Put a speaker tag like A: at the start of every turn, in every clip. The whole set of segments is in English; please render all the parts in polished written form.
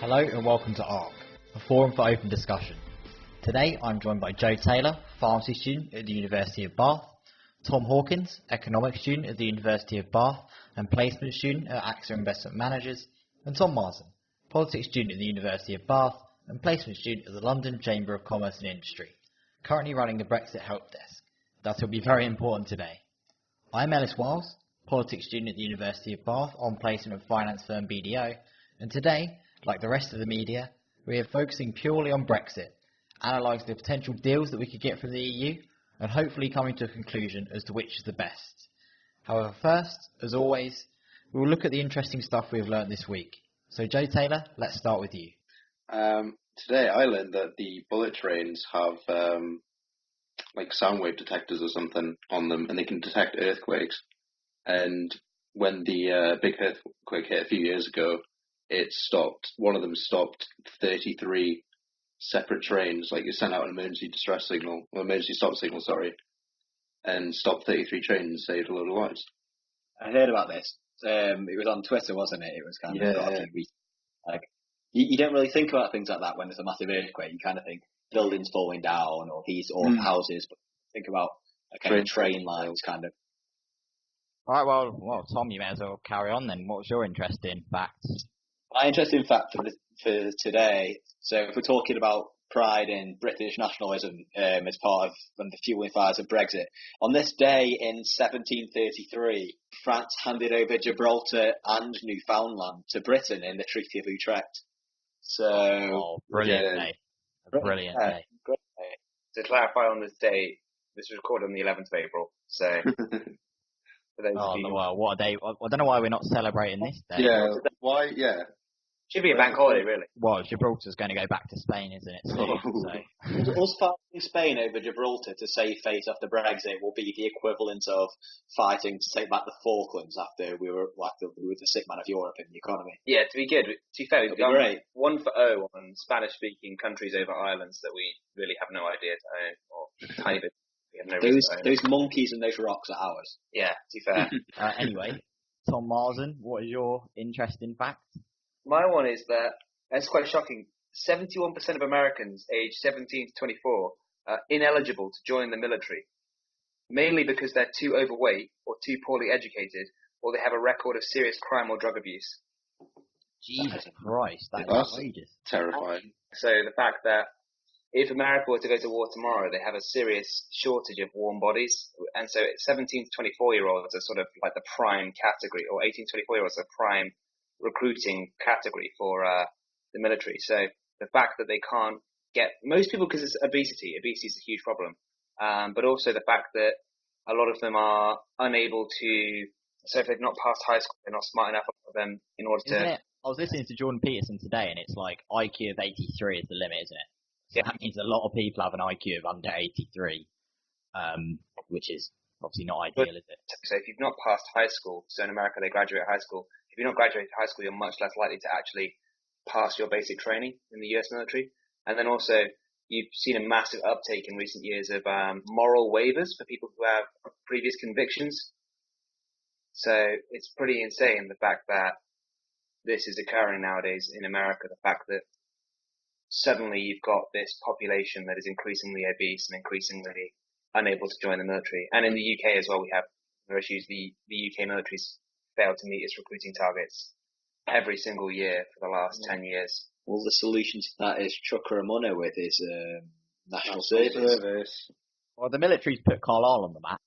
A: Hello and welcome to ARC, a forum for open discussion. Today I'm joined by Joe Taylor, pharmacy student at the University of Bath, Tom Hawkins, economics student at the University of Bath and placement student at AXA Investment Managers, and Tom Marsden, politics student at the University of Bath and placement student at the London Chamber of Commerce and Industry, currently running the Brexit help desk. That will be very important today. I'm Ellis Wiles, politics student at the University of Bath on placement of finance firm BDO, and today, like the rest of the media, we are focusing purely on Brexit, analysing the potential deals that we could get from the EU, and hopefully coming to a conclusion as to which is the best. However, first, as always, we will look at the interesting stuff we have learnt this week. So Joe Taylor, let's start with you.
B: Today I learned that the bullet trains have like sound wave detectors or something on them, and they can detect earthquakes. And when the big earthquake hit a few years ago, it stopped. One of them stopped 33 separate trains. Like, it sent out an emergency distress signal, or emergency stop signal, sorry, and stopped 33 trains and saved a load of lives.
C: I heard about this. It was on Twitter, wasn't it? It was kind of like you don't really think about things like that when there's a massive earthquake. You kind of think buildings falling down or houses, but think about train lines, kind of.
A: All right, well, Tom, you may as well carry on then. What's your interesting facts?
C: My interesting fact for today, so if we're talking about pride in British nationalism as part of one of the fueling fires of Brexit, on this day in 1733, France handed over Gibraltar and Newfoundland to Britain in the Treaty of Utrecht. So,
A: brilliant day. Brilliant day.
C: Great day.
D: To clarify on this day, this was recorded on the 11th of April, so...
A: What a day. I don't know why we're not celebrating this day.
B: Yeah, why? Yeah.
D: Should be a bank holiday, really.
A: Well, Gibraltar's going to go back to Spain, isn't it? Soon, so.
C: Us fighting Spain over Gibraltar to save face after Brexit will be the equivalent of fighting to take back the Falklands after we were the sick man of Europe in the economy.
D: Yeah, to be good. To be fair, we've done
C: great.
D: 1 for 0 on Spanish-speaking countries over islands that we really have no idea to own, or tiny bit.
C: Those monkeys and those rocks are ours.
D: Yeah, to be fair.
A: Anyway, Tom Marsden, what is your interesting fact?
D: My one is that, it's quite shocking, 71% of Americans aged 17 to 24 are ineligible to join the military, mainly because they're too overweight or too poorly educated, or they have a record of serious crime or drug abuse.
A: Jesus Christ, that's outrageous.
B: Terrifying.
D: So the fact that if America were to go to war tomorrow, they have a serious shortage of warm bodies. And so 17 to 24-year-olds are sort of like the prime category, or 18 to 24-year-olds are prime recruiting category for the military. So the fact that they can't get, most people, because it's obesity is a huge problem. But also the fact that a lot of them are unable to, so if they've not passed high school, they're not smart enough for them in order to...
A: I was listening to Jordan Peterson today, and it's like IQ of 83 is the limit, isn't it? So that means a lot of people have an IQ of under 83, which is obviously not ideal, is it?
D: So if you've not passed high school, so in America they graduate high school, if you're not graduated high school, you're much less likely to actually pass your basic training in the US military. And then also, you've seen a massive uptake in recent years of moral waivers for people who have previous convictions. So it's pretty insane, the fact that this is occurring nowadays in America, the fact that suddenly you've got this population that is increasingly obese and increasingly unable to join the military. And in the UK as well, we have issues. The UK military's failed to meet its recruiting targets every single year for the last 10 years.
C: Well, the solution to that is chuck her money with his national service.
A: Well, the military's put Carlisle on the map.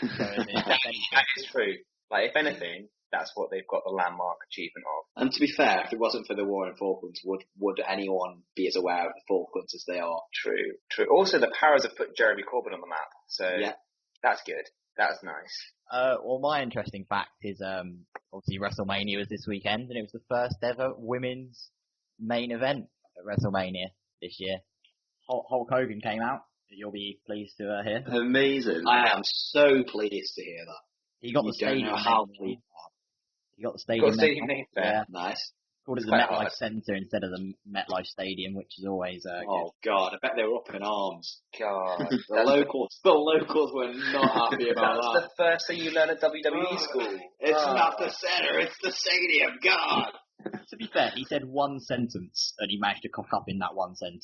A: So
D: that is true. Like, if anything, that's what they've got the landmark achievement of.
C: And to be fair, if it wasn't for the war in Falklands, would anyone be as aware of the Falklands as they are?
D: True. Also, the Powers have put Jeremy Corbyn on the map, so yeah, that's good. That's nice.
A: Well, my interesting fact is obviously WrestleMania was this weekend, and it was the first ever women's main event at WrestleMania this year. Hulk Hogan came out. You'll be pleased to hear.
B: Amazing.
C: I am so pleased to hear that.
A: He got the stadium. He got the stadium name.
C: Yeah, nice.
A: Called it the MetLife Centre instead of the MetLife Stadium, which is always
C: good. God, I bet they were up in arms.
D: God,
C: the locals were not happy about that.
D: That's the first thing you learn at WWE school.
C: It's not the centre, it's the stadium. God.
A: To be fair, he said one sentence, and he managed to cock up in that one sentence.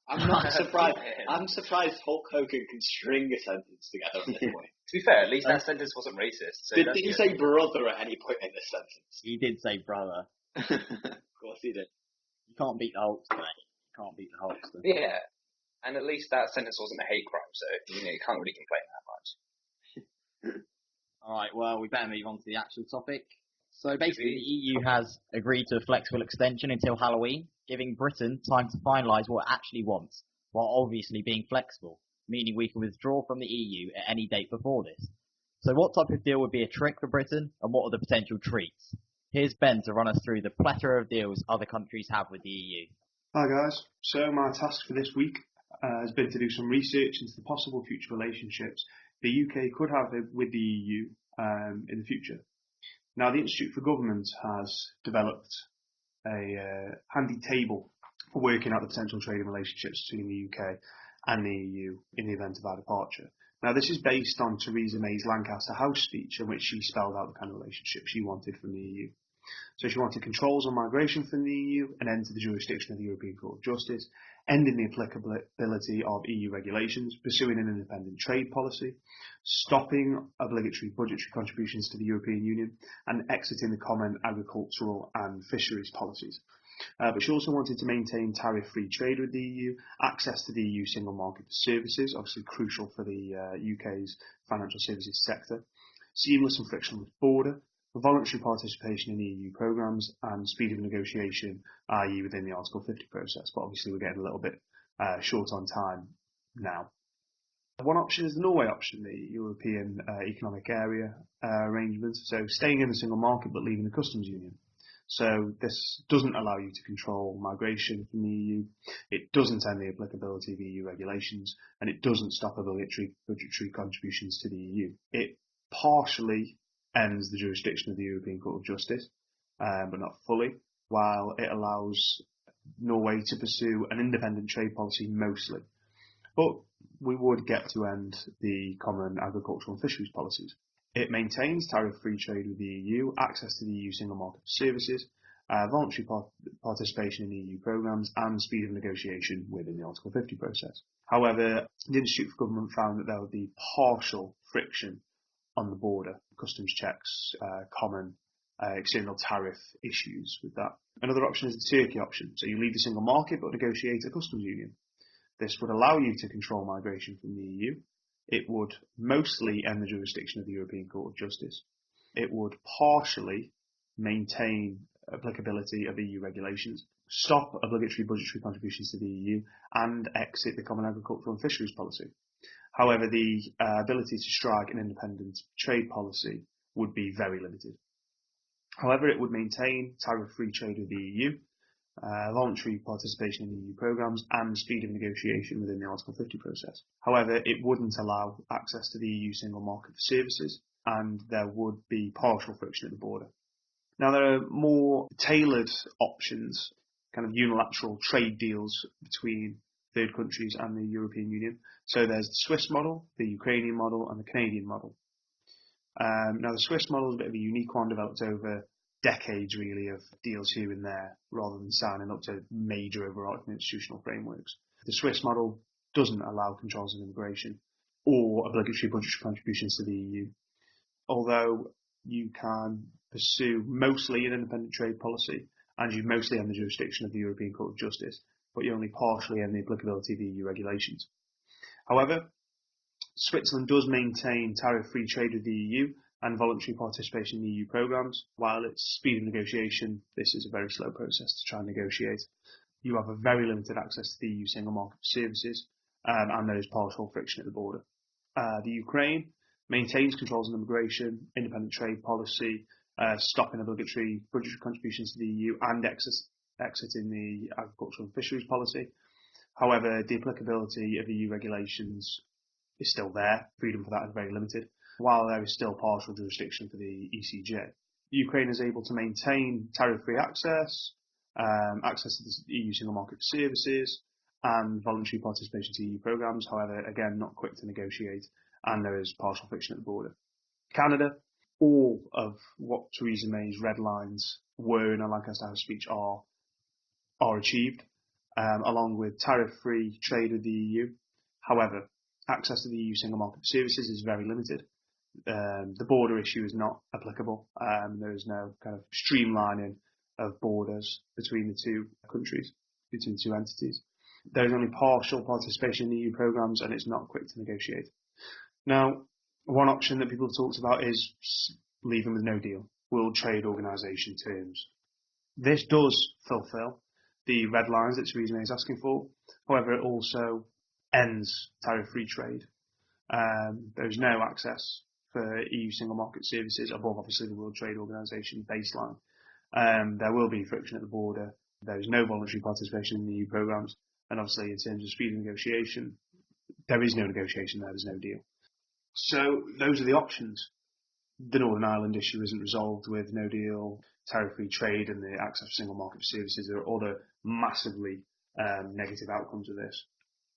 C: I'm not surprised. I'm surprised Hulk Hogan can string a sentence together at this point.
D: To be fair, at least that sentence wasn't racist. So
C: Did he say brother at any point in this sentence?
A: He did say brother.
C: Of course he did.
A: You can't beat the Hulkster, mate. You can't beat the Hulkster.
D: Yeah, and at least that sentence wasn't a hate crime, so you can't really complain that much.
A: All right, well, we better move on to the actual topic. So basically, the EU has agreed to a flexible extension until Halloween, giving Britain time to finalise what it actually wants, while obviously being flexible, meaning we can withdraw from the EU at any date before this. So what type of deal would be a trick for Britain, and what are the potential treats? Here's Ben to run us through the plethora of deals other countries have with the EU.
E: Hi guys, so my task for this week has been to do some research into the possible future relationships the UK could have with the EU in the future. Now, the Institute for Government has developed a handy table for working out the potential trading relationships between the UK and the EU in the event of our departure. Now, this is based on Theresa May's Lancaster House speech, in which she spelled out the kind of relationship she wanted from the EU. So she wanted controls on migration from the EU, an end to the jurisdiction of the European Court of Justice, ending the applicability of EU regulations, pursuing an independent trade policy, stopping obligatory budgetary contributions to the European Union, and exiting the common agricultural and fisheries policies. But she also wanted to maintain tariff-free trade with the EU, access to the EU single market for services, obviously crucial for the UK's financial services sector, seamless and frictionless border, voluntary participation in EU programmes, and speed of negotiation, i.e. within the Article 50 process. But obviously we're getting a little bit short on time now. One option is the Norway option, the European Economic Area arrangement, so staying in the single market but leaving the customs union. So this doesn't allow you to control migration from the EU, it doesn't end the applicability of EU regulations, and it doesn't stop obligatory budgetary contributions to the EU. It partially ends the jurisdiction of the European Court of Justice, but not fully, while it allows Norway to pursue an independent trade policy mostly. But we would get to end the common agricultural and fisheries policies. It maintains tariff-free trade with the EU, access to the EU single market for services, voluntary participation in EU programmes, and speed of negotiation within the Article 50 process. However, the Institute for Government found that there would be partial friction on the border, customs checks, common external tariff issues with that. Another option is the Turkey option. So you leave the single market but negotiate a customs union. This would allow you to control migration from the EU. It would mostly end the jurisdiction of the European Court of Justice. It would partially maintain applicability of EU regulations, stop obligatory budgetary contributions to the EU, and exit the common agricultural and fisheries policy. However, the ability to strike an independent trade policy would be very limited. However, it would maintain tariff-free trade with the EU, voluntary participation in EU programmes, and speed of negotiation within the Article 50 process. However, it wouldn't allow access to the EU single market for services, and there would be partial friction at the border. Now, there are more tailored options, kind of unilateral trade deals between third countries and the European Union. So there's the Swiss model, the Ukrainian model, and the Canadian model. Now, the Swiss model is a bit of a unique one, developed over decades, really, of deals here and there, rather than signing up to major overarching institutional frameworks. The Swiss model doesn't allow controls on immigration or obligatory budgetary contributions to the EU, although you can pursue mostly an independent trade policy, and you mostly end the jurisdiction of the European Court of Justice, but you only partially end the applicability of the EU regulations. However, Switzerland does maintain tariff-free trade with the EU and voluntary participation in EU programmes. While it's speed of negotiation, this is a very slow process to try and negotiate. You have a very limited access to the EU single market for services, and there is partial friction at the border. The Ukraine maintains controls on immigration, independent trade policy, stopping obligatory budgetary contributions to the EU, and exiting the agricultural and fisheries policy. However, the applicability of EU regulations is still there. Freedom for that is very limited, while there is still partial jurisdiction for the ECJ. Ukraine is able to maintain tariff-free access, access to the EU single market for services, and voluntary participation to EU programmes. However, again, not quick to negotiate, and there is partial friction at the border. Canada all of what Theresa May's red lines were in a Lancaster House speech are achieved, along with tariff-free trade with the EU. However, access to the EU single market for services is very limited. The border issue is not applicable. There is no kind of streamlining of borders between the two countries, between two entities. There is only partial participation in the EU programs, and it's not quick to negotiate. Now, one option that people have talked about is leaving with no deal, World Trade Organization terms. This does fulfill the red lines that Theresa May is asking for. However, it also ends tariff-free trade. There's no access for EU single market services above, obviously, the World Trade Organization baseline. There will be friction at the border. There is no voluntary participation in the EU programs. And obviously, in terms of speed of negotiation, there is no negotiation there. There's no deal. So those are the options. The Northern Ireland issue isn't resolved with no deal, tariff-free trade, and the access to single market services. There are other massively negative outcomes of this.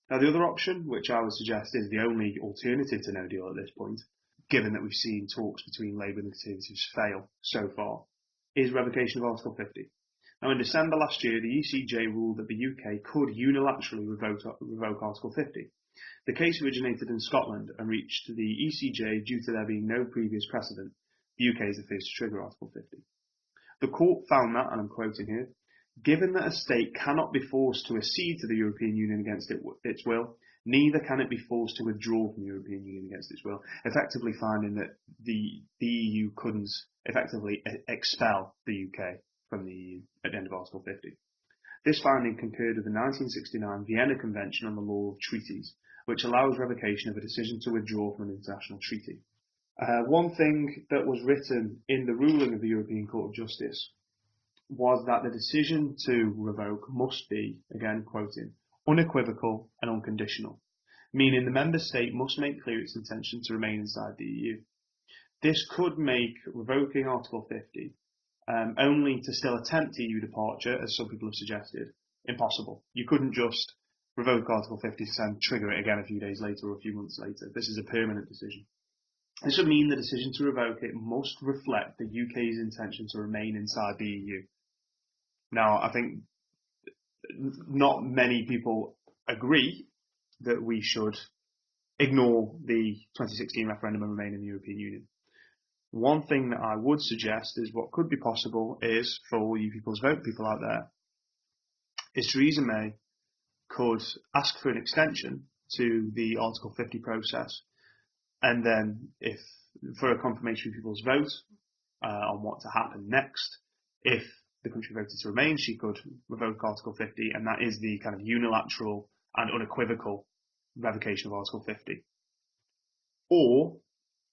E: Now, the other option, which I would suggest is the only alternative to no deal at this point, given that we've seen talks between Labour and the Conservatives fail so far, is revocation of Article 50. Now, in December last year, the ECJ ruled that the UK could unilaterally revoke Article 50. The case originated in Scotland and reached the ECJ due to there being no previous precedent. The UK is the first to trigger Article 50. The court found that, and I'm quoting here, given that a state cannot be forced to accede to the European Union against its will, neither can it be forced to withdraw from the European Union against its will, effectively finding that the EU couldn't effectively expel the UK from the EU at the end of Article 50. This finding concurred with the 1969 Vienna Convention on the Law of Treaties, which allows revocation of a decision to withdraw from an international treaty. One thing that was written in the ruling of the European Court of Justice was that the decision to revoke must be, again quoting, unequivocal and unconditional, meaning the member state must make clear its intention to remain inside the EU. This could make revoking Article 50 only to still attempt EU departure, as some people have suggested, impossible. You couldn't just revoke Article 50 to trigger it again a few days later or a few months later. This is a permanent decision. This would mean the decision to revoke it must reflect the UK's intention to remain inside the EU. Now, I think not many people agree that we should ignore the 2016 referendum and remain in the European Union. One thing that I would suggest is what could be possible is, for all you people's vote people out there, is Theresa May could ask for an extension to the Article 50 process, and then if for a confirmation of people's vote on what to happen next, if the country voted to remain, she could revoke Article 50, and that is the kind of unilateral and unequivocal revocation of Article 50. Or,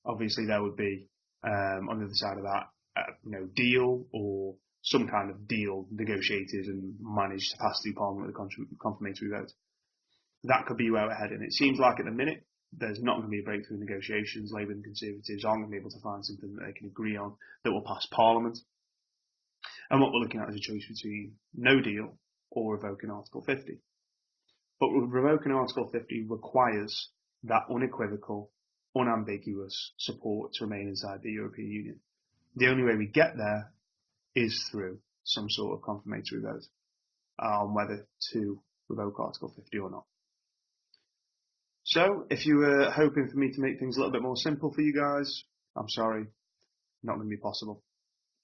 E: obviously, there would be on the other side of that, deal or some kind of deal negotiated and managed to pass through Parliament with a confirmatory vote. That could be where we're heading. It seems like at the minute there's not going to be a breakthrough in negotiations. Labour and Conservatives aren't going to be able to find something that they can agree on that will pass Parliament. And what we're looking at is a choice between no deal or revoking Article 50. But revoking Article 50 requires that unequivocal, unambiguous support to remain inside the European Union. The only way we get there is through some sort of confirmatory vote on whether to revoke Article 50 or not. So, if you were hoping for me to make things a little bit more simple for you guys, I'm sorry, not going to be possible.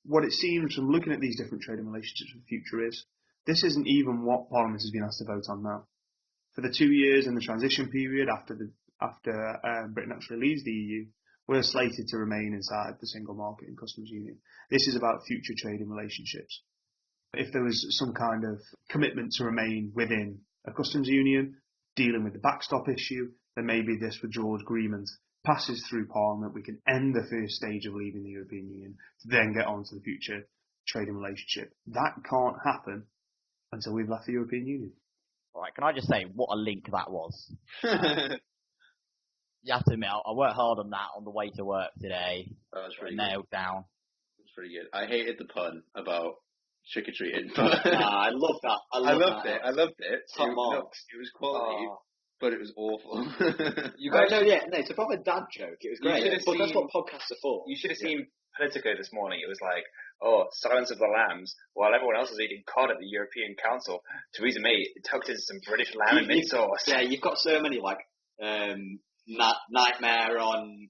E: What it seems from looking at these different trading relationships for the future is, this isn't even what Parliament has been asked to vote on now. For the 2 years in the transition period after Britain actually leaves the EU, we're slated to remain inside the single market and customs union. This is about future trading relationships. If there was some kind of commitment to remain within a customs union, dealing with the backstop issue, then maybe this withdrawal agreement passes through Parliament. We can end the first stage of leaving the European Union to then get on to the future trading relationship. That can't happen until we've left the European Union.
A: All right, can I just say what a link that was? You have to admit, I worked hard on that on the way to work today.
B: That was pretty
A: nailed down.
B: It's pretty good. I hated the pun about trick-or-treating, but
C: I love that.
B: I loved it.
C: Top marks.
B: It was quality. but it was awful.
C: It's a proper dad joke. It was great. But that's what podcasts are for.
D: You should have seen Politico this morning. It was like, Silence of the Lambs. While everyone else was eating cod at the European Council, Theresa May tucked in some British lamb and mint sauce.
C: Yeah, you've got so many Nightmare on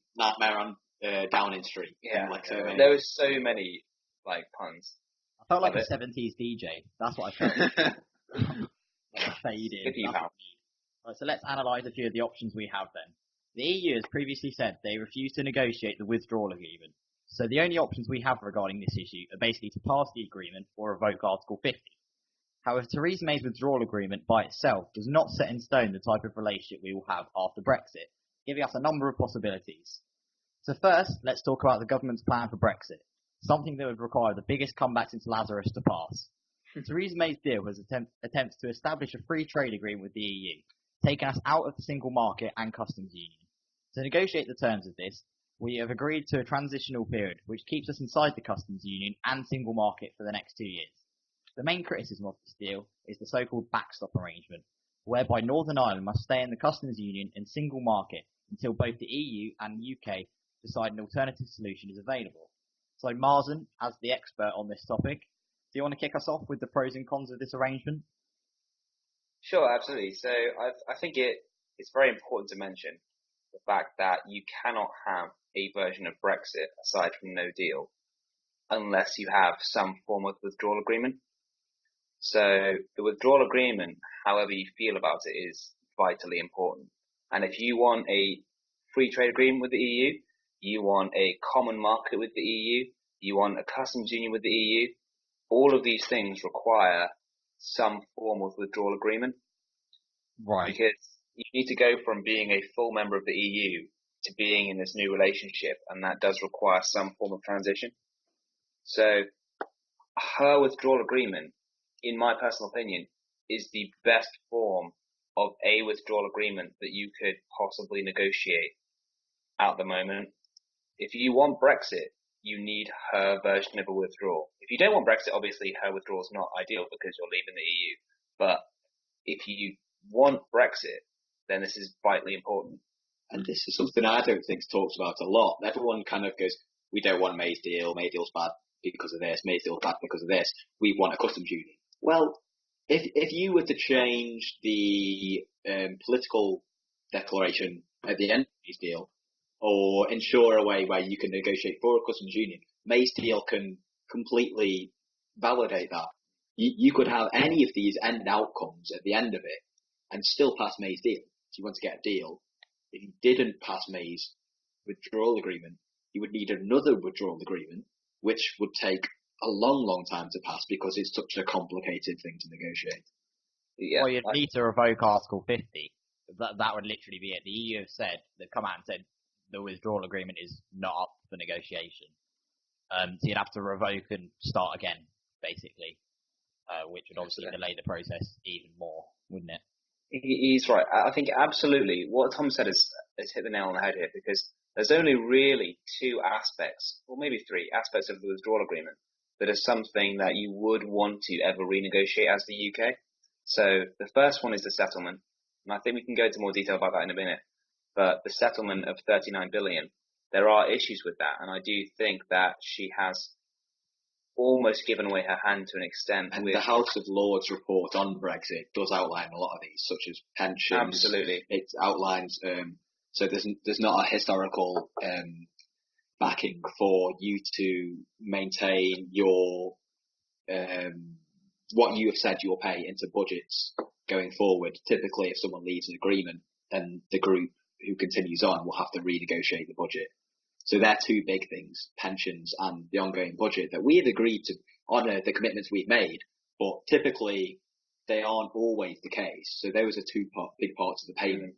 C: Downing Street.
D: Yeah,
C: so many.
D: There was so many puns.
A: I felt like a 70s DJ. That's what I felt. Faded. Right, so let's analyse a few of the options we have then. The EU has previously said they refuse to negotiate the withdrawal agreement. So the only options we have regarding this issue are basically to pass the agreement or revoke Article 50. However, Theresa May's withdrawal agreement by itself does not set in stone the type of relationship we will have after Brexit, giving us a number of possibilities. So first, let's talk about the government's plan for Brexit, something that would require the biggest comeback since Lazarus to pass. Theresa May's deal has attempts to establish a free trade agreement with the EU, taking us out of the single market and customs union. To negotiate the terms of this, we have agreed to a transitional period which keeps us inside the customs union and single market for the next 2 years. The main criticism of this deal is the so-called backstop arrangement, whereby Northern Ireland must stay in the customs union and single market until both the EU and UK decide an alternative solution is available. So Marzen, as the expert on this topic, do you want to kick us off with the pros and cons of this arrangement?
D: Sure, absolutely. So I think it's very important to mention the fact that you cannot have a version of Brexit aside from no deal unless you have some form of withdrawal agreement. So the withdrawal agreement, however you feel about it, is vitally important. And if you want a free trade agreement with the EU, you want a common market with the EU, you want a customs union with the EU, all of these things require some form of withdrawal agreement.
A: Right.
D: Because you need to go from being a full member of the EU to being in this new relationship, and that does require some form of transition. So her withdrawal agreement, in my personal opinion, is the best form of a withdrawal agreement that you could possibly negotiate at the moment. If you want Brexit, you need her version of a withdrawal. If you don't want Brexit, obviously her withdrawal is not ideal because you're leaving the EU. But if you want Brexit, then this is vitally important.
C: And this is something I don't think is talked about a lot. Everyone kind of goes, we don't want May's deal. May's deal's bad because of this. May's deal's bad because of this. We want a customs union. Well, if you were to change the political declaration at the end of May's deal, or ensure a way where you can negotiate for a customs union, May's deal can completely validate that. You could have any of these end outcomes at the end of it and still pass May's deal. If you want to get a deal, if you didn't pass May's withdrawal agreement, you would need another withdrawal agreement, which would take a long, long time to pass because it's such a complicated thing to negotiate.
D: Yeah,
A: Well, you'd need to revoke Article 50. That would literally be it. The EU have said, they've come out and said the withdrawal agreement is not up for negotiation. So you'd have to revoke and start again, basically, which would obviously delay the process even more, wouldn't it?
D: He's right. I think absolutely what Tom said is hit the nail on the head here, because there's only really two aspects, or maybe three aspects of the withdrawal agreement that are something that you would want to ever renegotiate as the UK. So the first one is the settlement, and I think we can go into more detail about that in a minute. But the settlement of 39 billion, there are issues with that, and I do think that she has almost given away her hand to an extent.
C: And the House of Lords report on Brexit does outline a lot of these, such as pensions.
D: Absolutely.
C: It outlines, so there's not a historical backing for you to maintain your what you have said you'll pay into budgets going forward. Typically, if someone leaves an agreement, then the group who continues on will have to renegotiate the budget. So they're two big things, pensions and the ongoing budget, that we have agreed to honour the commitments we've made, but typically they aren't always the case. So those are two big parts of the payment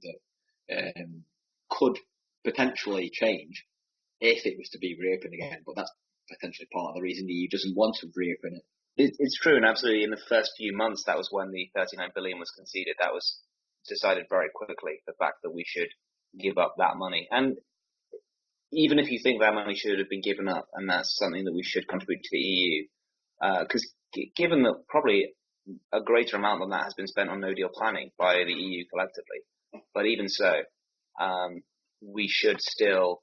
C: that could potentially change if it was to be reopened again, but that's potentially part of the reason the EU doesn't want to reopen it.
D: It's true, and absolutely in the first few months, that was when the 39 billion was conceded. That was decided very quickly, the fact that we should give up that money. And even if you think that money should have been given up, and that's something that we should contribute to the EU, because given that probably a greater amount than that has been spent on no deal planning by the EU collectively, But even so, we should still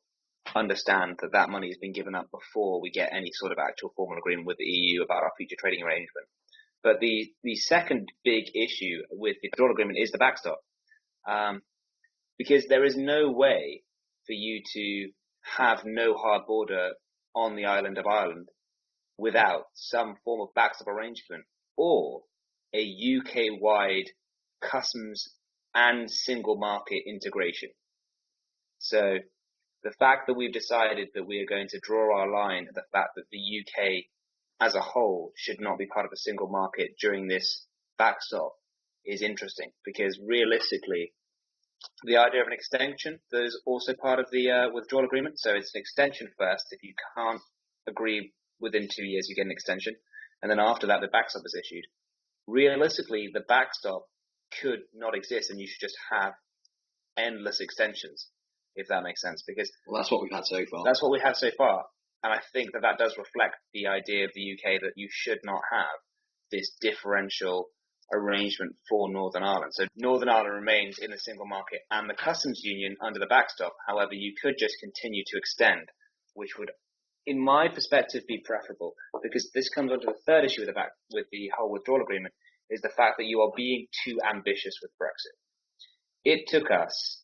D: understand that that money has been given up before we get any sort of actual formal agreement with the EU about our future trading arrangement. But the second big issue with the withdrawal agreement is the backstop, because there is no way for you to have no hard border on the island of Ireland without some form of backstop arrangement or a UK-wide customs and single market integration. So the fact that we've decided that we are going to draw our line at the fact that the UK as a whole should not be part of a single market during this backstop is interesting, because realistically, the idea of an extension that is also part of the withdrawal agreement. So it's an extension first. If you can't agree within 2 years, you get an extension. And then after that, the backstop is issued. Realistically, the backstop could not exist, and you should just have endless extensions, if that makes sense. Because
C: that's what we've had so far.
D: That's what we have so far. And I think that does reflect the idea of the UK that you should not have this differential arrangement for Northern Ireland. So Northern Ireland remains in the single market and the customs union under the backstop. However, you could just continue to extend, which would, in my perspective, be preferable, because this comes onto the third issue with the whole withdrawal agreement, is the fact that you are being too ambitious with Brexit. It took us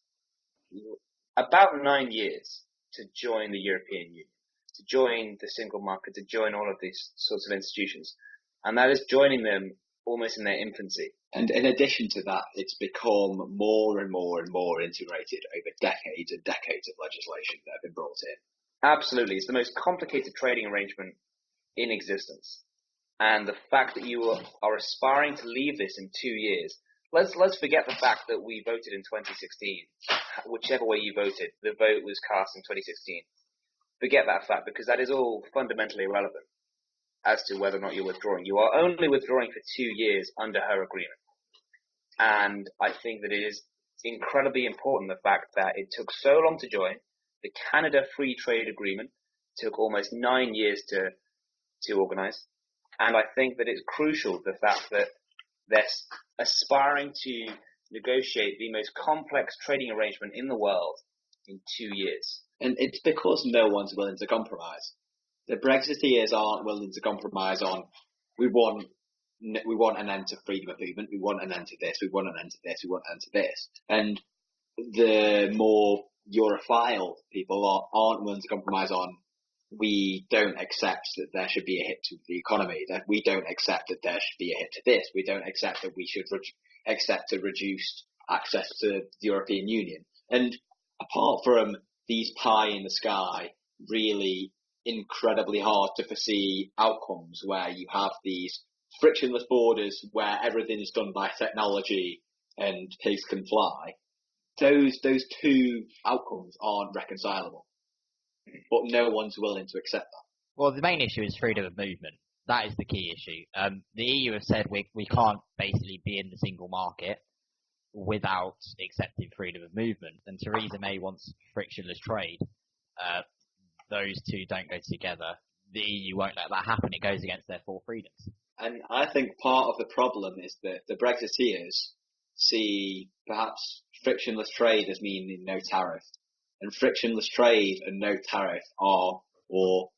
D: about 9 years to join the European Union, to join the single market, to join all of these sorts of institutions. And that is joining them almost in their infancy.
C: And in addition to that, it's become more and more and more integrated over decades and decades of legislation that have been brought in.
D: Absolutely. It's the most complicated trading arrangement in existence. And the fact that you are aspiring to leave this in 2 years, let's forget the fact that we voted in 2016. Whichever way you voted, the vote was cast in 2016. Forget that fact, because that is all fundamentally irrelevant as to whether or not you're withdrawing. You are only withdrawing for 2 years under her agreement. And I think that it is incredibly important, the fact that it took so long to join. The Canada Free Trade Agreement took almost 9 years to organize. And I think that it's crucial, the fact that they're aspiring to negotiate the most complex trading arrangement in the world in 2 years.
C: And it's because no one's willing to compromise. The Brexiteers aren't willing to compromise on, we want an end to freedom of movement, we want an end to this, we want an end to this, we want an end to this. And the more Europhile people aren't willing to compromise on, we don't accept that there should be a hit to the economy, that we don't accept that there should be a hit to this, we don't accept that we should accept a reduced access to the European Union. And apart from these pie in the sky, really incredibly hard to foresee outcomes where you have these frictionless borders where everything is done by technology and pigs can fly, those two outcomes aren't reconcilable. But no one's willing to accept that.
A: Well, the main issue is freedom of movement. That is the key issue. The EU have said we can't basically be in the single market without accepting freedom of movement. And Theresa May wants frictionless trade. Those two don't go together. The EU won't let that happen. It goes against their four freedoms.
C: And I think part of the problem is that the Brexiteers see perhaps frictionless trade as meaning no tariff. And frictionless trade and no tariff are, or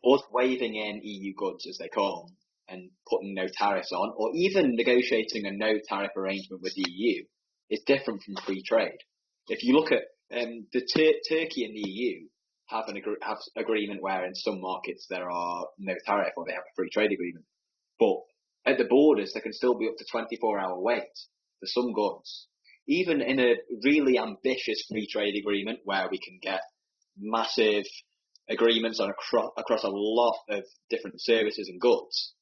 C: us waving in EU goods as they call them and putting no tariffs on, or even negotiating a no tariff arrangement with the EU is different from free trade. If you look at Turkey and the EU have agreement where in some markets there are no tariff or they have a free trade agreement, but at the borders there can still be up to 24-hour wait for some goods. Even in a really ambitious free trade agreement where we can get massive agreements on across a lot of different services and goods,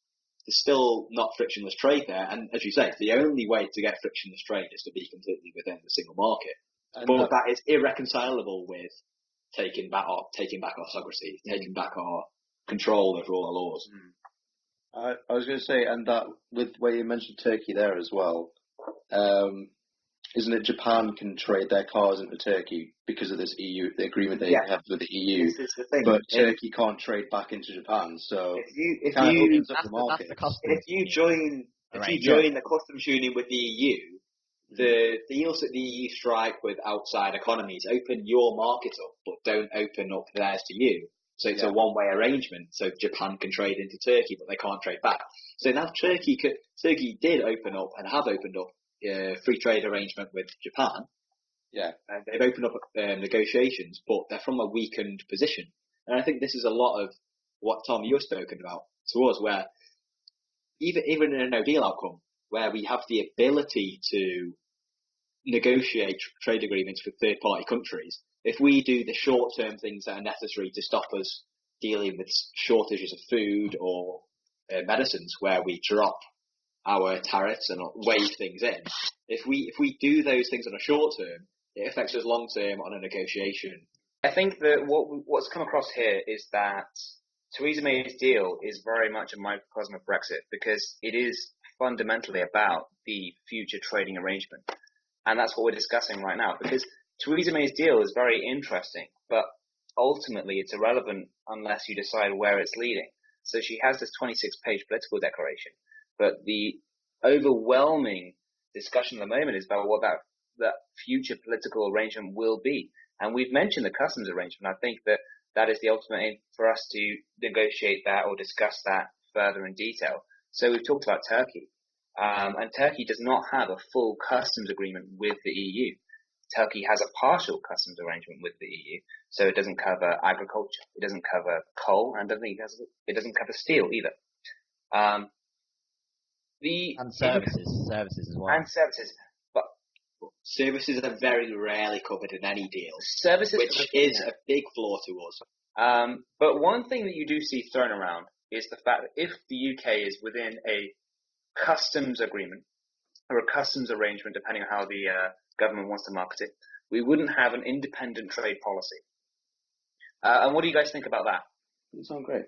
C: there's still not frictionless trade there. And as you say, the only way to get frictionless trade is to be completely within the single market. But that is irreconcilable with taking back our sovereignty, taking back our control over all our laws.
B: I was going to say, and that with where you mentioned Turkey there as well, isn't it Japan can trade their cars into Turkey because of this EU, the agreement they have with the EU, but Turkey can't trade back into Japan. So
C: if you join the customs union with the EU, The deals that the EU strike with outside economies open your market up, but don't open up theirs to you. So it's a one-way arrangement. So Japan can trade into Turkey, but they can't trade back. So now Turkey did open up and have opened up a free trade arrangement with Japan.
B: Yeah.
C: And they've opened up negotiations, but they're from a weakened position. And I think this is a lot of what, Tom, you've spoken about to us, where even in a no-deal outcome, where we have the ability to negotiate trade agreements with third-party countries, if we do the short-term things that are necessary to stop us dealing with shortages of food or medicines, where we drop our tariffs and wave things in, if we do those things on a short term, it affects us long term on a negotiation.
D: I think that what's come across here is that Theresa May's deal is very much a microcosm of Brexit, because it is fundamentally about the future trading arrangement. And that's what we're discussing right now, because Theresa May's deal is very interesting, but ultimately it's irrelevant unless you decide where it's leading. So she has this 26-page political declaration, but the overwhelming discussion at the moment is about what that future political arrangement will be. And we've mentioned the customs arrangement. I think that is the ultimate aim for us to negotiate that or discuss that further in detail. So we've talked about Turkey. And Turkey does not have a full customs agreement with the EU. Turkey has a partial customs arrangement with the EU, so it doesn't cover agriculture, it doesn't cover coal, and it doesn't cover steel either.
A: And services as well.
D: And services, but
C: services are very rarely covered in any deal.
D: Services,
C: which is a big flaw to us.
D: But one thing that you do see thrown around is the fact that if the UK is within a customs agreement or a customs arrangement, depending on how the government wants to market it, we wouldn't have an independent trade policy. And what do you guys think about that?
B: It sounds great.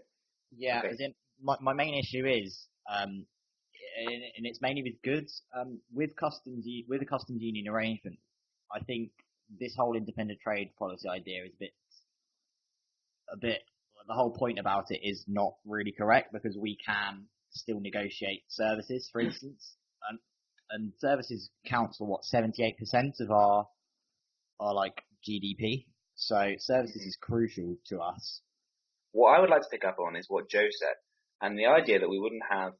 A: Yeah,
D: Okay.
A: as in, my main issue is, and it's mainly with goods, with the customs union arrangement. I think this whole independent trade policy idea is a bit. The whole point about it is not really correct, because we can still negotiate services, for instance, and services counts for 78% of our like GDP. So services is crucial to us.
D: What I would like to pick up on is what Joe said, and the idea that we wouldn't have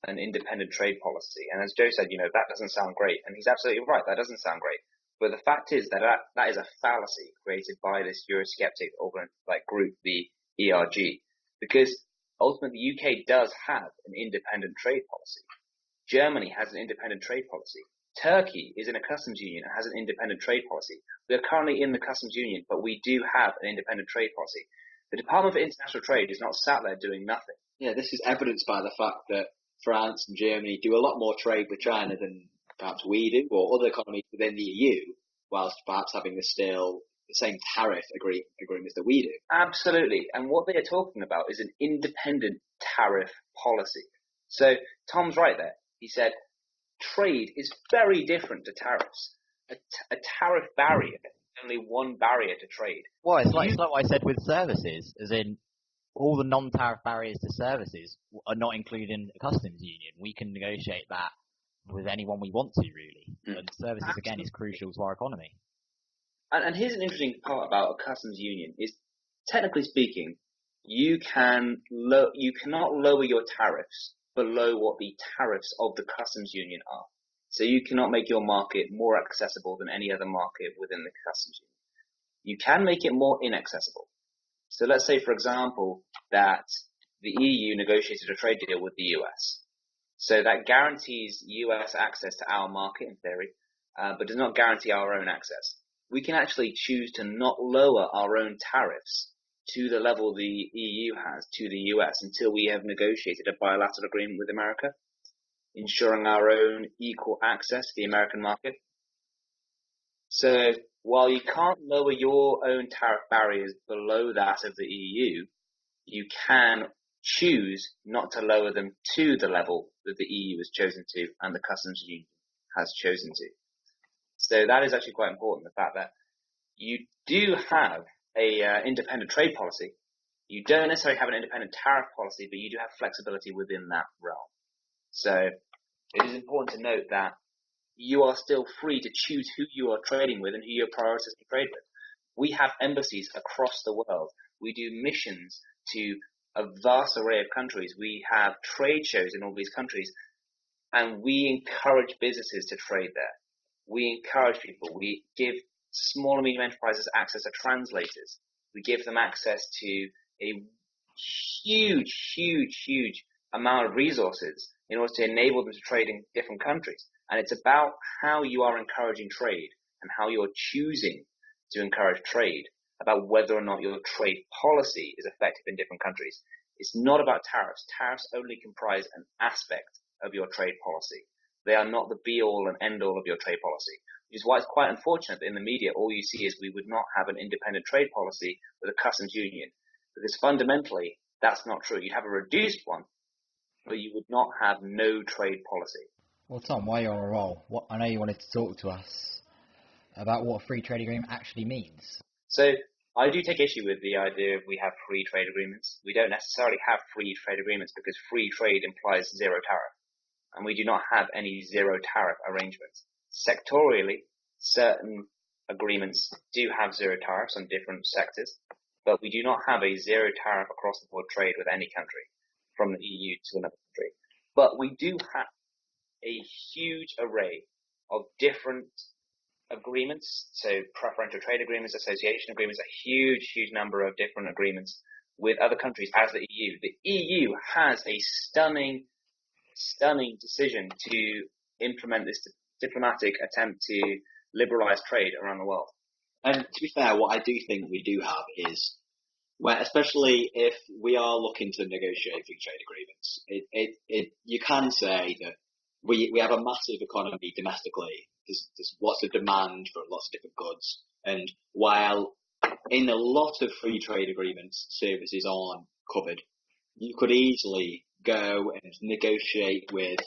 D: an independent trade policy. And as Joe said, that doesn't sound great, and he's absolutely right. That doesn't sound great. But the fact is that is a fallacy created by this Eurosceptic group, the ERG, because ultimately the UK does have an independent trade policy. Germany has an independent trade policy. Turkey is in a customs union and has an independent trade policy. We are currently in the customs union, but we do have an independent trade policy. The Department for International Trade is not sat there doing nothing.
C: Yeah, this is evidenced by the fact that France and Germany do a lot more trade with China than perhaps we do, or other economies within the EU, whilst perhaps having the same tariff agreements that we do.
D: Absolutely. And what they are talking about is an independent tariff policy. So Tom's right there. He said trade is very different to tariffs. A tariff barrier is only one barrier to trade.
A: Well, it's like what I said with services, as in all the non-tariff barriers to services are not included in the customs union. We can negotiate that with anyone we want to, really. And services, again, is crucial to our economy.
D: And here's an interesting part about a customs union is, technically speaking, you cannot lower your tariffs below what the tariffs of the customs union are. So you cannot make your market more accessible than any other market within the customs union. You can make it more inaccessible. So let's say, for example, that the EU negotiated a trade deal with the US. So that guarantees US access to our market in theory, but does not guarantee our own access. We can actually choose to not lower our own tariffs to the level the EU has to the US until we have negotiated a bilateral agreement with America, ensuring our own equal access to the American market. So while you can't lower your own tariff barriers below that of the EU, you can choose not to lower them to the level that the EU has chosen to and the customs union has chosen to. So that is actually quite important, the fact that you do have a independent trade policy. You don't necessarily have an independent tariff policy, but you do have flexibility within that realm. So it is important to note that you are still free to choose who you are trading with and who your priorities to trade with. We have embassies across the world. We do missions to a vast array of countries. We have trade shows in all these countries, and we encourage businesses to trade there. We encourage people. We give small and medium enterprises access to translators. We give them access to a huge amount of resources in order to enable them to trade in different countries. And it's about how you are encouraging trade and how you're choosing to encourage trade, about whether or not your trade policy is effective in different countries. It's not about tariffs. Tariffs only comprise an aspect of your trade policy. They are not the be-all and end-all of your trade policy, which is why it's quite unfortunate that in the media all you see is we would not have an independent trade policy with a customs union, because fundamentally that's not true. You have a reduced one, but you would not have no trade policy.
A: Well, Tom, while you're on a roll, I know you wanted to talk to us about what a free trade agreement actually means.
D: So I do take issue with the idea of we have free trade agreements. We don't necessarily have free trade agreements because free trade implies zero tariff, and we do not have any zero tariff arrangements. Sectorially, certain agreements do have zero tariffs on different sectors, but we do not have a zero tariff across the board trade with any country from the EU to another country. But we do have a huge array of different agreements, so preferential trade agreements, association agreements, a huge number of different agreements with other countries as the EU. The EU has a stunning decision to implement this diplomatic attempt to liberalize trade around the world.
C: And to be fair, what I do think we do have is, where especially if we are looking to negotiate free trade agreements, you can say that we have a massive economy domestically. There's lots of demand for lots of different goods, and while in a lot of free trade agreements services aren't covered, you could easily go and negotiate with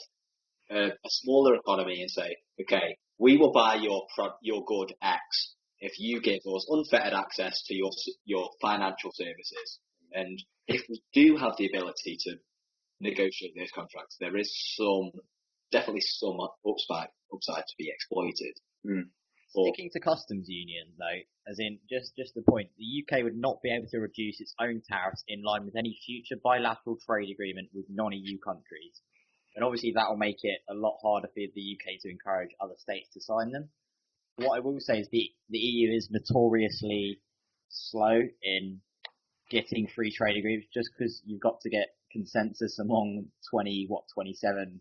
C: a smaller economy and say, okay, we will buy your good X if you give us unfettered access to your financial services. And if we do have the ability to negotiate those contracts, there is definitely some upside to be exploited.
A: Sticking to customs union, though, as in just the point, the UK would not be able to reduce its own tariffs in line with any future bilateral trade agreement with non-EU countries. And obviously that will make it a lot harder for the UK to encourage other states to sign them. What I will say is the EU is notoriously slow in getting free trade agreements, just because you've got to get consensus among 27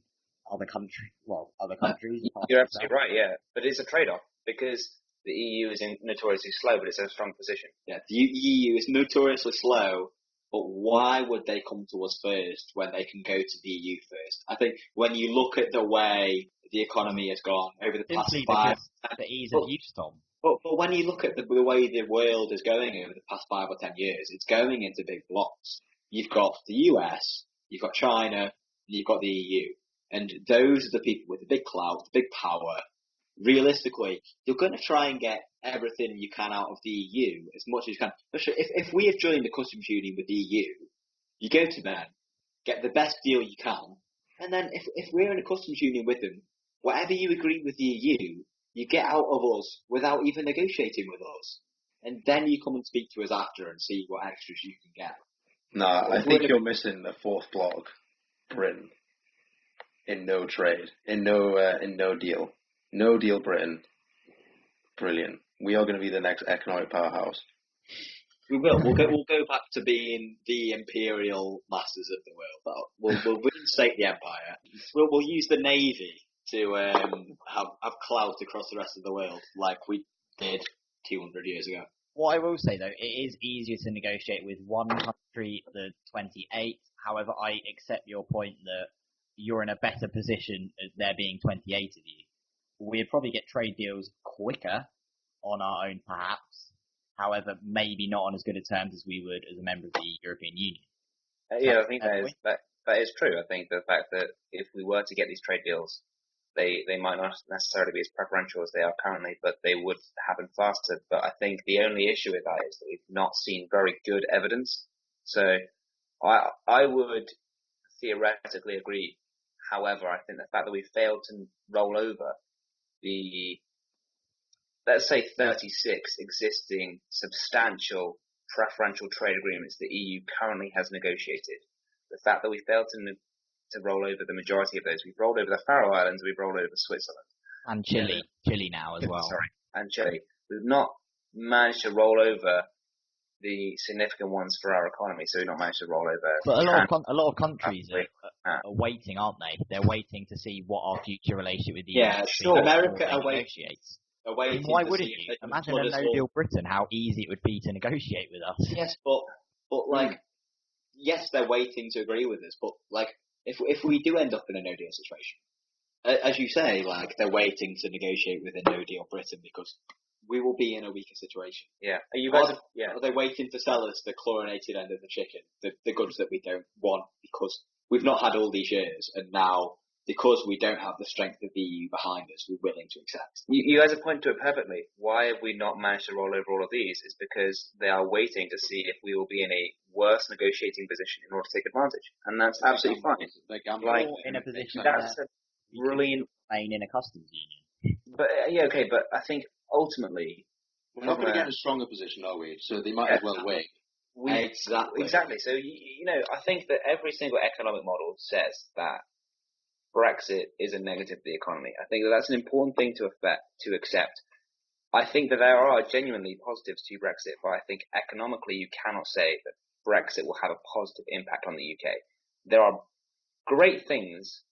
A: other countries.
D: You're absolutely right, yeah. But it's a trade-off because the EU is notoriously slow, but it's in a strong position.
C: Yeah, the EU is notoriously slow, but why would they come to us first when they can go to the EU first? I think when you look at the way the economy has gone over the past 5...
A: The ease of use, Tom.
C: But when you look at the way the world is going over the past 5 or 10 years, it's going into big blocks. You've got the US, you've got China, and you've got the EU. And those are the people with the big clout, the big power. Realistically, you're going to try and get everything you can out of the EU as much as you can. If we have joined the customs union with the EU, you go to them, get the best deal you can, and then if we're in a customs union with them, whatever you agree with the EU, you get out of us without even negotiating with us. And then you come and speak to us after and see what extras you can get.
B: No, I think you're missing the fourth block, Britain. In no trade, in no deal. No deal, Britain. Brilliant. We are going to be the next economic powerhouse.
C: We will. We'll go back to being the imperial masters of the world. We'll reinstate the empire. We'll use the navy to have clout across the rest of the world, like we did 200 years ago.
A: What I will say, though, it is easier to negotiate with one country than 28. However, I accept your point that you're in a better position as there being 28 of you. We'd probably get trade deals quicker on our own, perhaps. However, maybe not on as good a terms as we would as a member of the European Union.
D: Yeah, I think that is true. I think the fact that if we were to get these trade deals, they might not necessarily be as preferential as they are currently, but they would happen faster. But I think the only issue with that is that we've not seen very good evidence. So I would theoretically agree. However, I think the fact that we failed to roll over the, let's say, 36 existing substantial preferential trade agreements the EU currently has negotiated, the fact that we failed to roll over the majority of those, we've rolled over the Faroe Islands, we've rolled over Switzerland.
A: And Chile. Chile now as well.
D: Sorry, and Chile. We've not managed to roll over the significant ones for our economy, so we've not managed to roll over.
A: But a lot of countries are waiting, aren't they? They're waiting to see what our future relationship with the EU
C: Yeah, sure. America are waiting.
A: Why wouldn't you? Imagine a no-deal Britain, how easy it would be to negotiate with us.
C: Yes, but like, yes, they're waiting to agree with us, but like, if we do end up in a no-deal situation, as you say, like, they're waiting to negotiate with a no-deal Britain because we will be in a weaker situation.
D: Yeah.
C: Are they waiting to sell us the chlorinated end of the chicken, the goods that we don't want because we've not had all these years, and now, because we don't have the strength of the EU behind us, we're willing to accept?
D: You guys have pointed to it perfectly. Why have we not managed to roll over all of these? It's because they are waiting to see if we will be in a worse negotiating position in order to take advantage. And that's absolutely fine.
A: Like, in a position
D: that's a brilliant...
A: remain in a customs union.
D: But, okay, but I think ultimately...
B: We're not going to get in a stronger position, are we? So they might as well wait.
D: Exactly. So, I think that every single economic model says that Brexit is a negative for the economy. I think that that's an important thing to accept. I think that there are genuinely positives to Brexit, but I think economically you cannot say that Brexit will have a positive impact on the UK. There are great things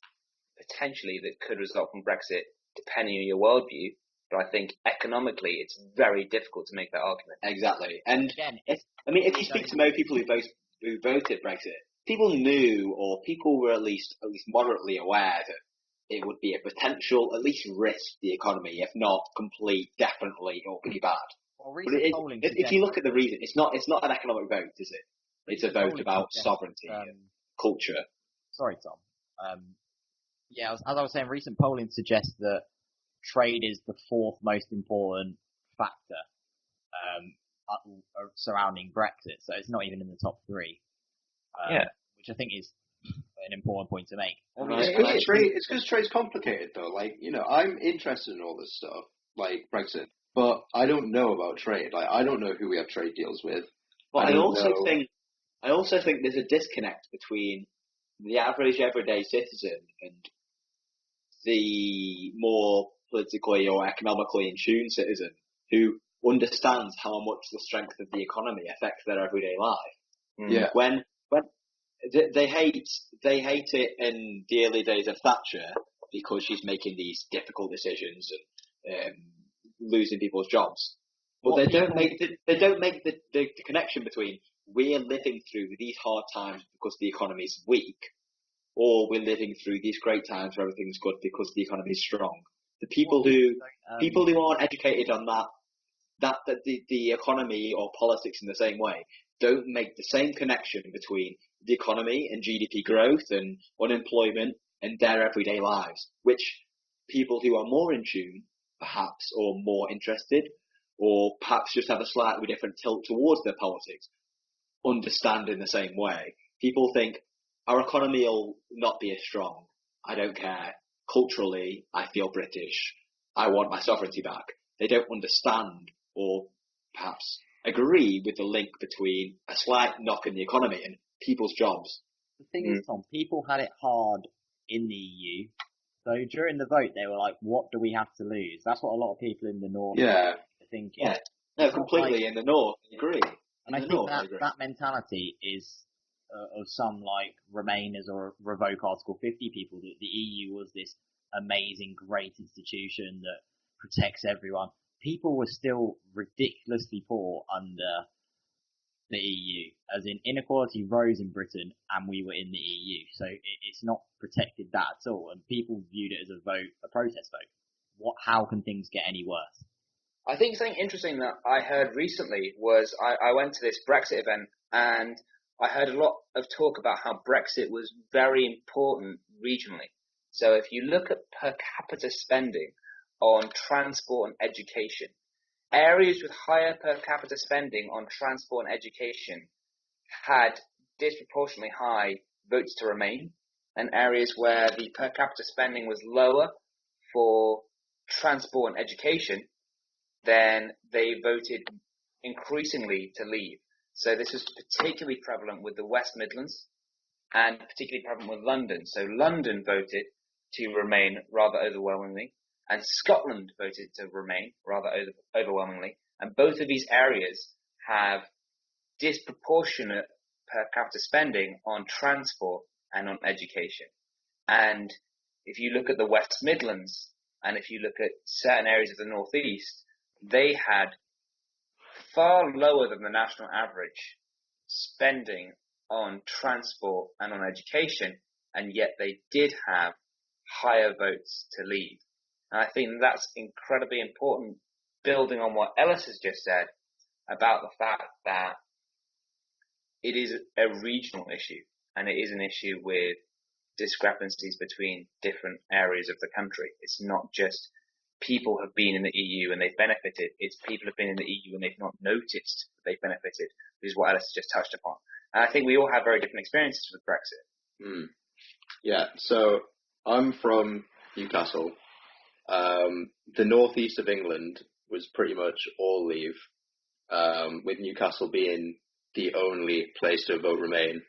D: potentially that could result from Brexit depending on your worldview, but I think economically it's very difficult to make that argument.
C: Exactly. And again, if you speak to most people who voted Brexit, people knew, or people were at least moderately aware that it would be a potential, at least risk to the economy, if not complete, definitely, or pretty bad. If you look at the reason, it's not an economic vote, is it? It's a vote about sovereignty and culture.
A: Sorry, Tom. As I was saying, recent polling suggests that trade is the fourth most important factor surrounding Brexit, so it's not even in the top three. Which I think is an important point to make.
B: It's because trade's complicated, though. Like, I'm interested in all this stuff, like Brexit, but I don't know about trade. Like, I don't know who we have trade deals with.
C: But I also think there's a disconnect between the average everyday citizen and the more politically or economically in tune citizen who understands how much the strength of the economy affects their everyday life.
B: Yeah.
C: When they hate it in the early days of Thatcher because she's making these difficult decisions and losing people's jobs. But they don't make the connection between we're living through these hard times because the economy's weak, or we're living through these great times where everything's good because the economy's strong. The people who aren't educated on that the economy or politics in the same way don't make the same connection between the economy and GDP growth and unemployment and their everyday lives, which people who are more in tune, perhaps, or more interested, or perhaps just have a slightly different tilt towards their politics, understand in the same way. People think, our economy will not be as strong. I don't care. Culturally, I feel British. I want my sovereignty back. They don't understand or perhaps agree with the link between a slight knock in the economy and people's jobs.
A: The thing is, Tom, people had it hard in the EU. So during the vote, they were like, what do we have to lose? That's what a lot of people in the North are thinking.
C: Yeah, no, completely in the North, I agree.
A: And I think that mentality is of some like Remainers or revoke Article 50 people, that the EU was this amazing, great institution that protects everyone. People were still ridiculously poor under the EU, as in inequality rose in Britain and we were in the EU. So it's not protected that at all. And people viewed it as a protest vote. How can things get any worse?
D: I think something interesting that I heard recently was I went to this Brexit event and I heard a lot of talk about how Brexit was very important regionally. So if you look at per capita spending on transport and education, areas with higher per capita spending on transport and education had disproportionately high votes to remain, and areas where the per capita spending was lower for transport and education, then they voted increasingly to leave. So this was particularly prevalent with the West Midlands and particularly prevalent with London. So London voted to remain rather overwhelmingly, and Scotland voted to remain rather overwhelmingly. And both of these areas have disproportionate per capita spending on transport and on education. And if you look at the West Midlands, and if you look at certain areas of the North East, they had far lower than the national average spending on transport and on education, and yet they did have higher votes to leave. And I think that's incredibly important, building on what Ellis has just said about the fact that it is a regional issue, and it is an issue with discrepancies between different areas of the country. It's not just people have been in the EU and they've benefited, it's people have been in the EU and they've not noticed that they've benefited, which is what Alice has just touched upon. And I think we all have very different experiences with Brexit.
B: Yeah, so I'm from Newcastle. The northeast of England was pretty much all leave, with Newcastle being the only place to vote Remain,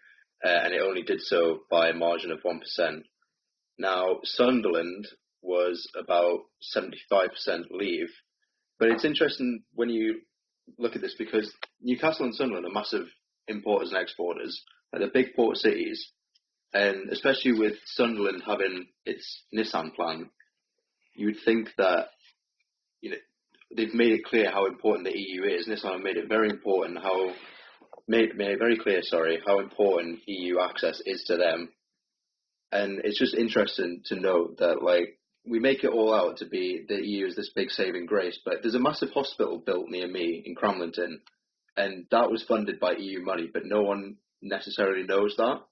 B: and it only did so by a margin of 1%. Now, Sunderland was about 75% leave, but it's interesting when you look at this because Newcastle and Sunderland are massive importers and exporters, and they're big port cities, and especially with Sunderland having its Nissan plant, you would think that, you know, they've made it clear how important the EU is. Nissan have made it very important made it very clear, how important EU access is to them. And it's just interesting to note that, like, we make it all out to be the EU is this big saving grace, but there's a massive hospital built near me in Cramlington, and that was funded by EU money, but no one necessarily knows that.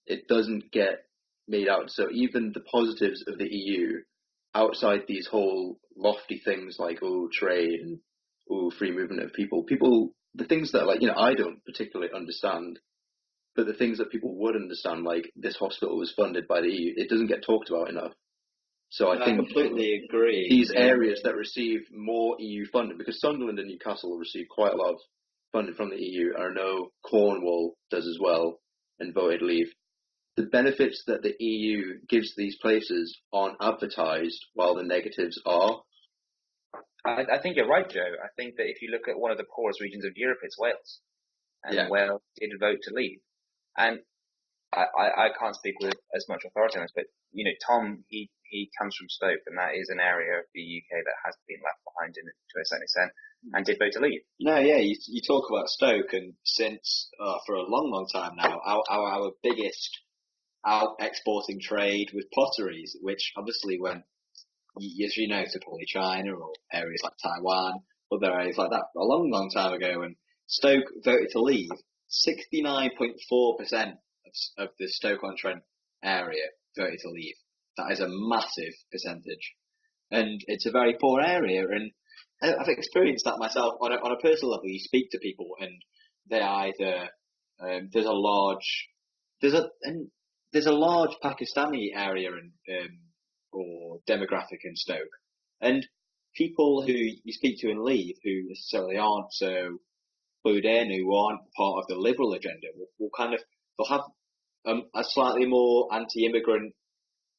B: It doesn't get made out. So even the positives of the EU, outside these whole lofty things like, trade and, free movement of people, the things that, like, I don't particularly understand, but the things that people would understand, like this hospital was funded by the EU, it doesn't get talked about enough. So I think
C: completely agree.
B: These areas that receive more EU funding, because Sunderland and Newcastle receive quite a lot of funding from the EU, and I know Cornwall does as well, and voted leave. The benefits that the EU gives these places aren't advertised, while the negatives are.
D: I think you're right, Joe. I think that if you look at one of the poorest regions of Europe, it's Wales. And Wales did vote to leave. And I can't speak with as much authority on this, but, Tom, he comes from Stoke, and that is an area of the UK that has been left behind to a certain extent, and did vote to leave.
C: No, yeah, you talk about Stoke, and since, for a long, long time now, our biggest out-exporting trade was potteries, which obviously went, as you know, to probably China or areas like Taiwan, other areas like that, a long, long time ago, and Stoke voted to leave. 69.4% of the Stoke-on-Trent area voted to leave. That is a massive percentage. And it's a very poor area, and I've experienced that myself on a personal level. You speak to people, and they either there's a large Pakistani area or demographic in Stoke, and people who you speak to and leave who necessarily aren't so clued in, who aren't part of the liberal agenda, they'll have a slightly more anti-immigrant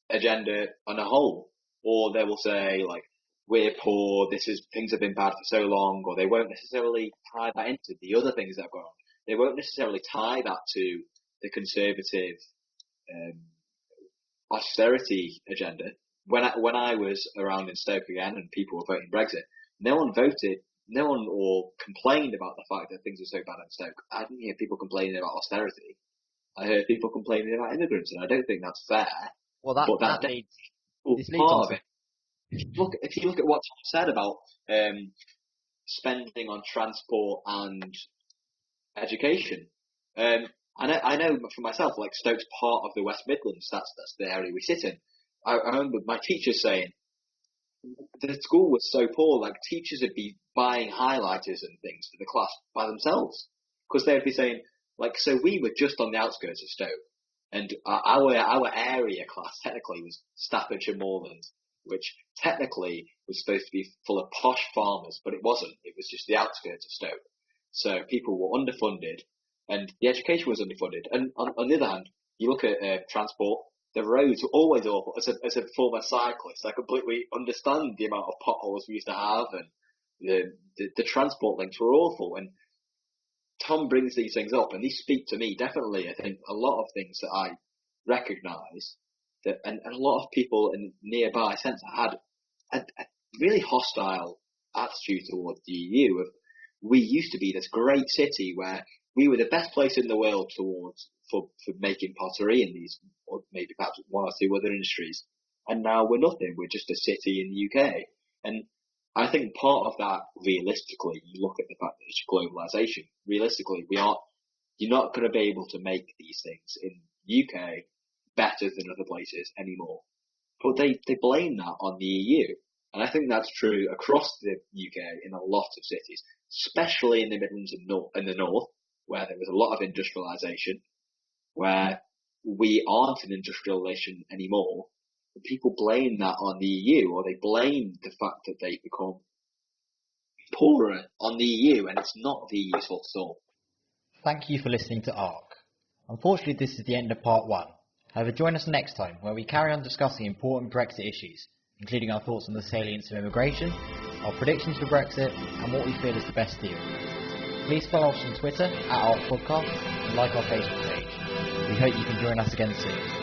C: agenda on a whole, or they will say, like, we're poor, things have been bad for so long, or they won't necessarily tie that into the other things that have gone on. They won't necessarily tie that to the conservative austerity agenda. When I was around in Stoke again and people were voting Brexit, no one or complained about the fact that things were so bad in Stoke. I didn't hear people complaining about austerity. I heard people complaining about immigrants, and I don't think that's fair.
A: Well, that leads
C: part of it. If you look at what Tom said about spending on transport and education, I know for myself, like, Stoke's part of the West Midlands. That's the area we sit in. I remember my teachers saying the school was so poor, like, teachers would be buying highlighters and things for the class by themselves, because they'd be saying, like, so we were just on the outskirts of Stoke, and our area class technically was Staffordshire Moorlands, which technically was supposed to be full of posh farmers, but it wasn't. It was just the outskirts of Stoke. So people were underfunded, and the education was underfunded. And on the other hand, you look at transport, the roads were always awful. As a former cyclist, I completely understand the amount of potholes we used to have, and the transport links were awful. And Tom brings these things up, and these speak to me definitely. I think a lot of things that I recognise that, and a lot of people in nearby centre had a really hostile attitude towards the EU. Of we used to be this great city where we were the best place in the world for making pottery and these, or maybe perhaps one or two other industries, and now we're nothing. We're just a city in the UK, and I think part of that, realistically, you look at the fact that it's globalization. Realistically, you're not going to be able to make these things in the UK better than other places anymore. But they blame that on the EU. And I think that's true across the UK in a lot of cities, especially in the Midlands and the North, where there was a lot of industrialization, where we aren't an industrial nation anymore. People blame that on the EU, or they blame the fact that they've become poorer on the EU, and it's not the EU's fault at all.
A: Thank you for listening to ARC. Unfortunately, this is the end of part 1. However, join us next time, where we carry on discussing important Brexit issues, including our thoughts on the salience of immigration, our predictions for Brexit, and what we feel is the best deal. Please follow us on Twitter @ArcPodcast and like our Facebook page. We hope you can join us again soon.